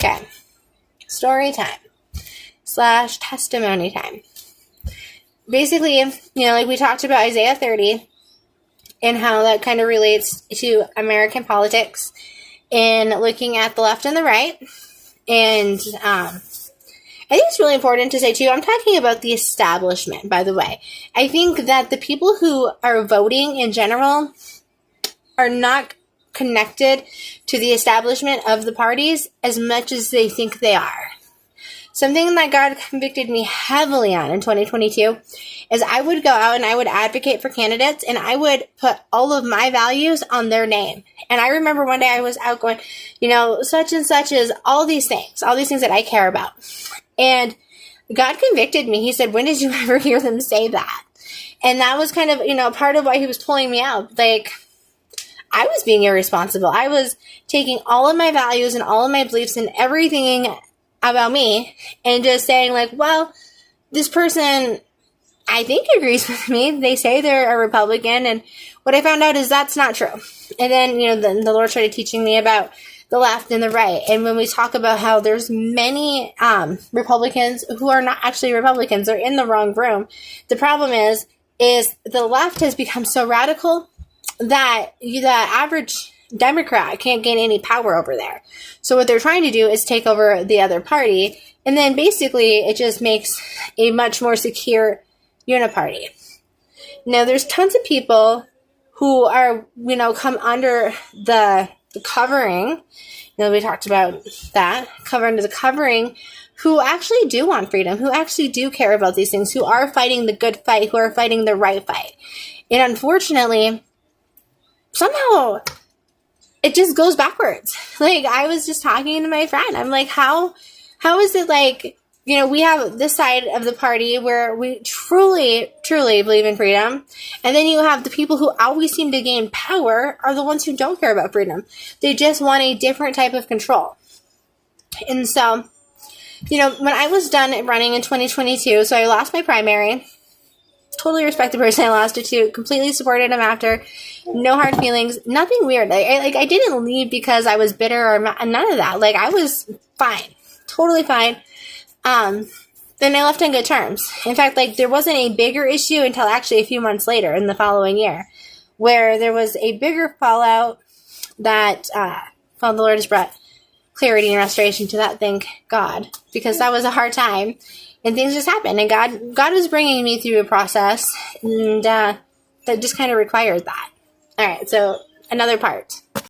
Okay. Story time / testimony time. Basically, like we talked about Isaiah 30 and how that kind of relates to American politics and looking at the left and the right. And I think it's really important to say, too, I'm talking about the establishment, by the way. I think that the people who are voting in general are not connected to the establishment of the parties as much as they think they are. Something that God convicted me heavily on in 2022 is I would go out and I would advocate for candidates and I would put all of my values on their name. And I remember one day I was out going, such and such is all these things that I care about. And God convicted me. He said, when did you ever hear them say that? And that was kind of, part of why he was pulling me out. Like, I was being irresponsible. I was taking all of my values and all of my beliefs and everything about me and just saying like, well, this person I think agrees with me. They say they're a Republican, and what I found out is that's not true. And then, the Lord started teaching me about the left and the right. And when we talk about how there's many Republicans who are not actually Republicans, they're in the wrong room. The problem is the left has become so radical that the average Democrat can't gain any power over there. So what they're trying to do is take over the other party, and then basically it just makes a much more secure uniparty. Now, there's tons of people who are, come under the covering. We talked about that, cover under the covering, who actually do want freedom, who actually do care about these things, who are fighting the good fight, who are fighting the right fight. And unfortunately, somehow it just goes backwards. Like, I was just talking to my friend. I'm like, how is it like, we have this side of the party where we truly, truly believe in freedom. And then you have the people who always seem to gain power are the ones who don't care about freedom. They just want a different type of control. And so, when I was done running in 2022, so I lost my primary. Totally respect the person I lost it to. Completely supported him after. No hard feelings. Nothing weird. I didn't leave because I was bitter or none of that. Like, I was fine. Totally fine. Then I left on good terms. In fact, there wasn't a bigger issue until actually a few months later in the following year, where there was a bigger fallout that, the Lord has brought clarity and restoration to that. Thank God, because that was a hard time. And things just happened, and God was bringing me through a process, and that just kind of required that. All right, so another part.